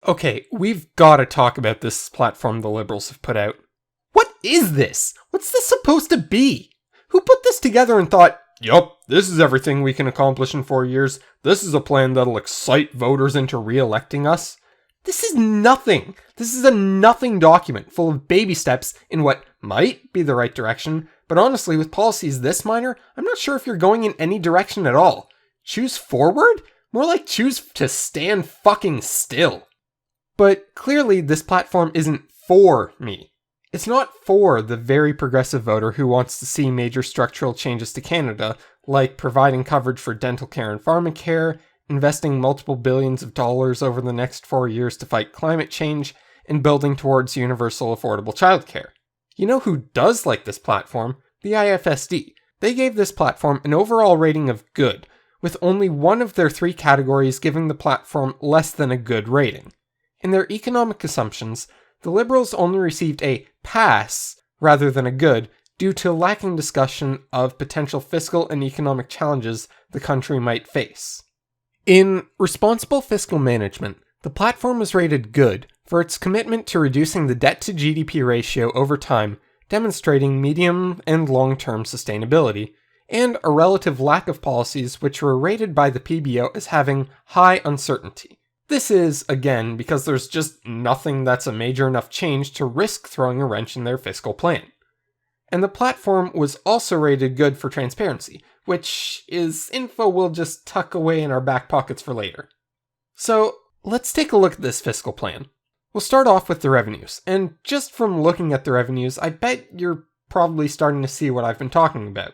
Okay, we've gotta talk about this platform the Liberals have put out. What is this? What's this supposed to be? Who put this together and thought, yup, this is everything we can accomplish in 4 years. This is a plan that'll excite voters into re-electing us. This is nothing. This is a nothing document full of baby steps in what might be the right direction, but honestly, with policies this minor, I'm not sure if you're going in any direction at all. Choose forward? More like choose to stand fucking still. But clearly, this platform isn't for me. It's not for the very progressive voter who wants to see major structural changes to Canada, like providing coverage for dental care and pharmacare, investing multiple billions of dollars over the next 4 years to fight climate change, and building towards universal affordable childcare. You know who does like this platform? The IFSD. They gave this platform an overall rating of good, with only one of their 3 categories giving the platform less than a good rating. In their economic assumptions, the Liberals only received a pass rather than a good due to lacking discussion of potential fiscal and economic challenges the country might face. In responsible fiscal management, the platform was rated good for its commitment to reducing the debt-to-GDP ratio over time, demonstrating medium and long-term sustainability, and a relative lack of policies which were rated by the PBO as having high uncertainty. This is, again, because there's just nothing that's a major enough change to risk throwing a wrench in their fiscal plan. And the platform was also rated good for transparency, which is info we'll just tuck away in our back pockets for later. So, let's take a look at this fiscal plan. We'll start off with the revenues, and just from looking at the revenues, I bet you're probably starting to see what I've been talking about.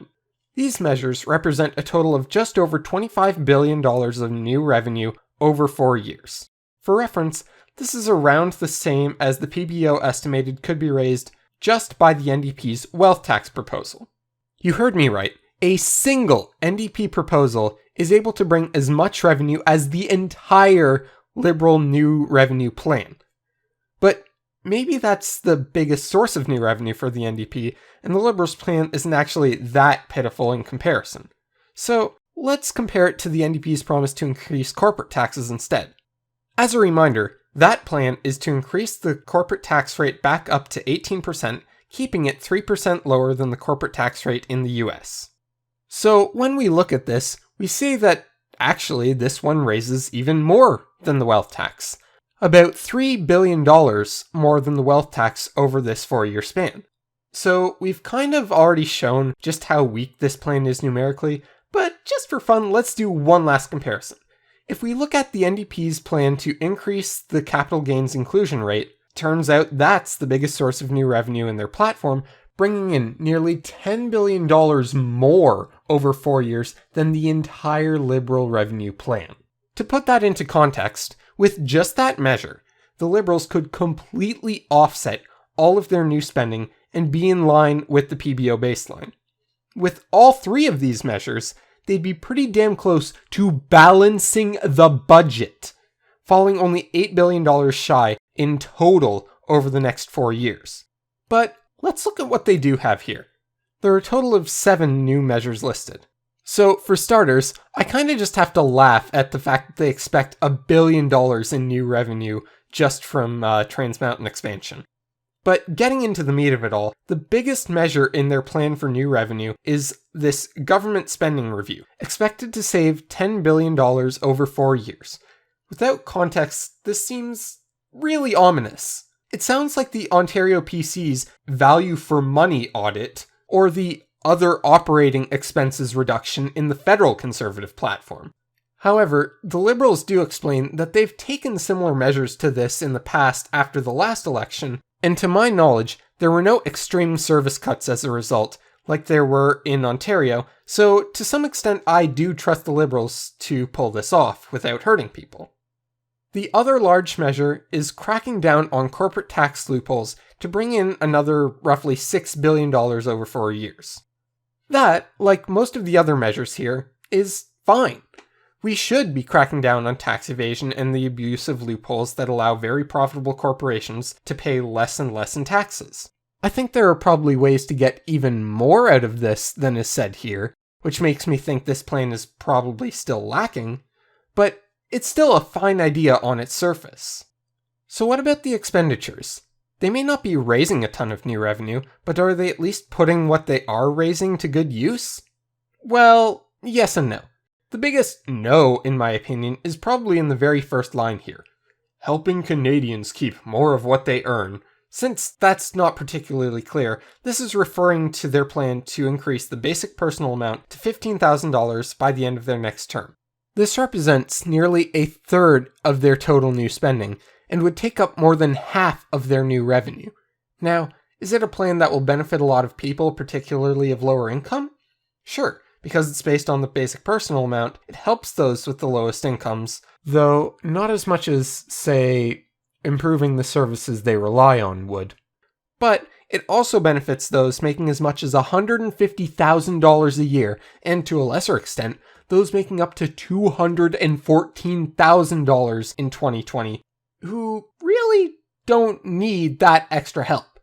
These measures represent a total of just over $25 billion of new revenue over 4 years. For reference, this is around the same as the PBO estimated could be raised just by the NDP's wealth tax proposal. You heard me right. A single NDP proposal is able to bring as much revenue as the entire Liberal new revenue plan. But maybe that's the biggest source of new revenue for the NDP, and the Liberals' plan isn't actually that pitiful in comparison. So, let's compare it to the NDP's promise to increase corporate taxes instead. As a reminder, that plan is to increase the corporate tax rate back up to 18%, keeping it 3% lower than the corporate tax rate in the US. So when we look at this, we see that actually this one raises even more than the wealth tax. About $3 billion more than the wealth tax over this 4-year span. So we've kind of already shown just how weak this plan is numerically, but just for fun, let's do one last comparison. If we look at the NDP's plan to increase the capital gains inclusion rate, turns out that's the biggest source of new revenue in their platform, bringing in nearly $10 billion more over 4 years than the entire Liberal revenue plan. To put that into context, with just that measure, the Liberals could completely offset all of their new spending and be in line with the PBO baseline. With all 3 of these measures, they'd be pretty damn close to balancing the budget, falling only $8 billion shy in total over the next 4 years. But let's look at what they do have here. There are a total of 7 new measures listed. So, for starters, I kinda just have to laugh at the fact that they expect $1 billion in new revenue just from Trans Mountain expansion. But getting into the meat of it all, the biggest measure in their plan for new revenue is this government spending review, expected to save $10 billion over 4 years. Without context, this seems really ominous. It sounds like the Ontario PC's value for money audit, or the other operating expenses reduction in the federal Conservative platform. However, the Liberals do explain that they've taken similar measures to this in the past after the last election, and to my knowledge, there were no extreme service cuts as a result, like there were in Ontario, so to some extent I do trust the Liberals to pull this off without hurting people. The other large measure is cracking down on corporate tax loopholes to bring in another roughly $6 billion over 4 years. That, like most of the other measures here, is fine. We should be cracking down on tax evasion and the abuse of loopholes that allow very profitable corporations to pay less and less in taxes. I think there are probably ways to get even more out of this than is said here, which makes me think this plan is probably still lacking, but it's still a fine idea on its surface. So what about the expenditures? They may not be raising a ton of new revenue, but are they at least putting what they are raising to good use? Well, yes and no. The biggest no, in my opinion, is probably in the very first line here. Helping Canadians keep more of what they earn. Since that's not particularly clear, this is referring to their plan to increase the basic personal amount to $15,000 by the end of their next term. This represents nearly a third of their total new spending, and would take up more than half of their new revenue. Now, is it a plan that will benefit a lot of people, particularly of lower income? Sure, because it's based on the basic personal amount, it helps those with the lowest incomes, though not as much as, say, improving the services they rely on would. But it also benefits those making as much as $150,000 a year, and to a lesser extent, those making up to $214,000 in 2020, who really don't need that extra help.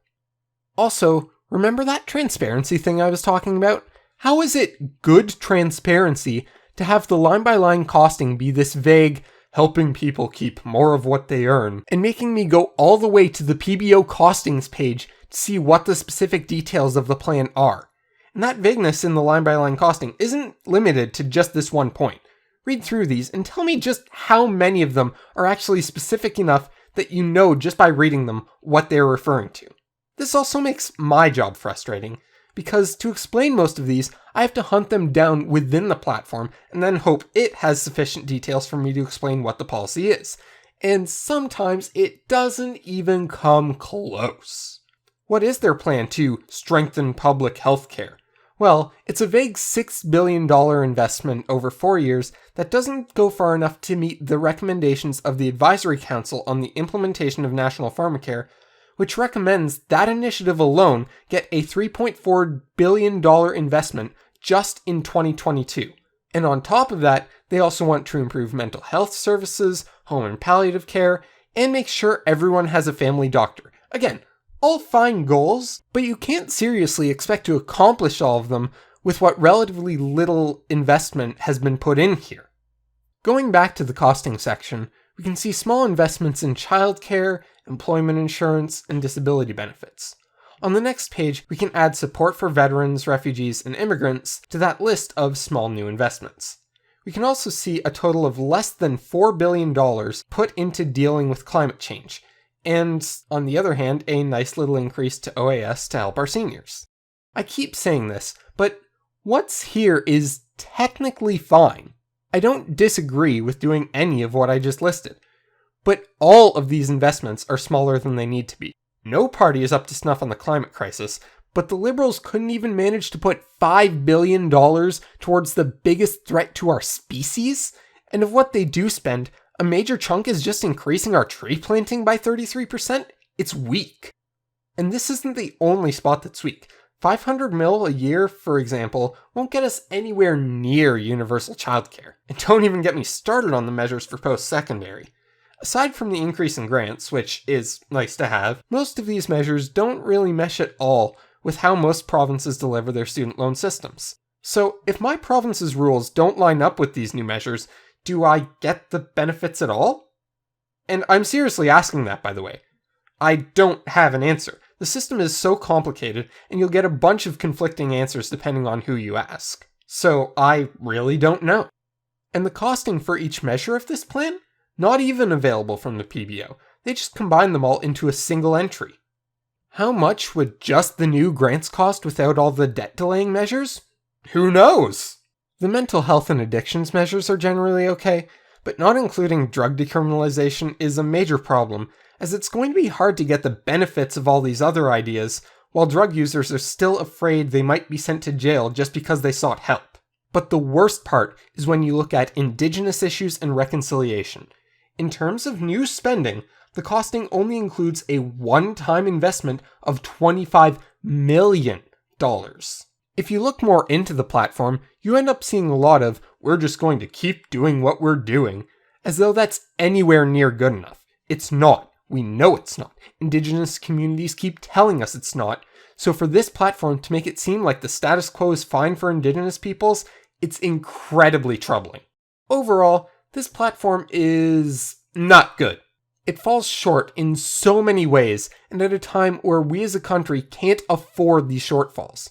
Also, remember that transparency thing I was talking about? How is it good transparency to have the line-by-line costing be this vague, helping people keep more of what they earn, and making me go all the way to the PBO costings page to see what the specific details of the plan are? And that vagueness in the line-by-line costing isn't limited to just this one point. Read through these and tell me just how many of them are actually specific enough that you know just by reading them what they're referring to. This also makes my job frustrating, because to explain most of these, I have to hunt them down within the platform and then hope it has sufficient details for me to explain what the policy is. And sometimes it doesn't even come close. What is their plan to strengthen public health care? Well, it's a vague $6 billion investment over 4 years that doesn't go far enough to meet the recommendations of the Advisory Council on the Implementation of National Pharmacare, which recommends that initiative alone get a $3.4 billion investment just in 2022. And on top of that, they also want to improve mental health services, home and palliative care, and make sure everyone has a family doctor. Again, all fine goals, but you can't seriously expect to accomplish all of them with what relatively little investment has been put in here. Going back to the costing section, we can see small investments in childcare, employment insurance, and disability benefits. On the next page, we can add support for veterans, refugees, and immigrants to that list of small new investments. We can also see a total of less than $4 billion put into dealing with climate change, and, on the other hand, a nice little increase to OAS to help our seniors. I keep saying this, but what's here is technically fine. I don't disagree with doing any of what I just listed, but all of these investments are smaller than they need to be. No party is up to snuff on the climate crisis, but the Liberals couldn't even manage to put $5 billion towards the biggest threat to our species, and of what they do spend, a major chunk is just increasing our tree planting by 33%? It's weak. And this isn't the only spot that's weak. $500 mil a year, for example, won't get us anywhere near universal childcare. And don't even get me started on the measures for post-secondary. Aside from the increase in grants, which is nice to have, most of these measures don't really mesh at all with how most provinces deliver their student loan systems. So if my province's rules don't line up with these new measures, do I get the benefits at all? And I'm seriously asking that, by the way. I don't have an answer. The system is so complicated, and you'll get a bunch of conflicting answers depending on who you ask. So I really don't know. And the costing for each measure of this plan? Not even available from the PBO. They just combine them all into a single entry. How much would just the new grants cost without all the debt delaying measures? Who knows? The mental health and addictions measures are generally okay, but not including drug decriminalization is a major problem, as it's going to be hard to get the benefits of all these other ideas, while drug users are still afraid they might be sent to jail just because they sought help. But the worst part is when you look at Indigenous issues and reconciliation. In terms of new spending, the costing only includes a one-time investment of $25 million. If you look more into the platform, you end up seeing a lot of, we're just going to keep doing what we're doing, as though that's anywhere near good enough. It's not. We know it's not. Indigenous communities keep telling us it's not. So for this platform to make it seem like the status quo is fine for Indigenous peoples, it's incredibly troubling. Overall, this platform is not good. It falls short in so many ways, and at a time where we as a country can't afford these shortfalls.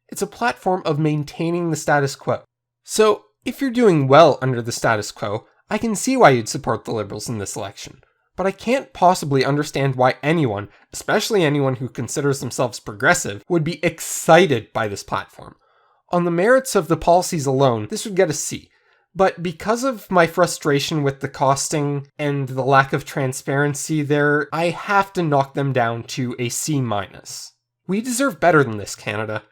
It's a platform of maintaining the status quo. So, if you're doing well under the status quo, I can see why you'd support the Liberals in this election. But I can't possibly understand why anyone, especially anyone who considers themselves progressive, would be excited by this platform. On the merits of the policies alone, this would get a C. But because of my frustration with the costing and the lack of transparency there, I have to knock them down to a C-. We deserve better than this, Canada.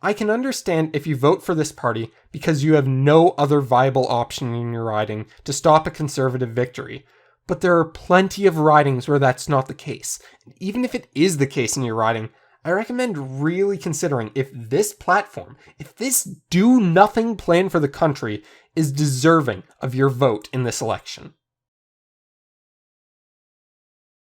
I can understand if you vote for this party because you have no other viable option in your riding to stop a Conservative victory. But there are plenty of ridings where that's not the case. And even if it is the case in your riding, I recommend really considering if this platform, if this do-nothing plan for the country is deserving of your vote in this election.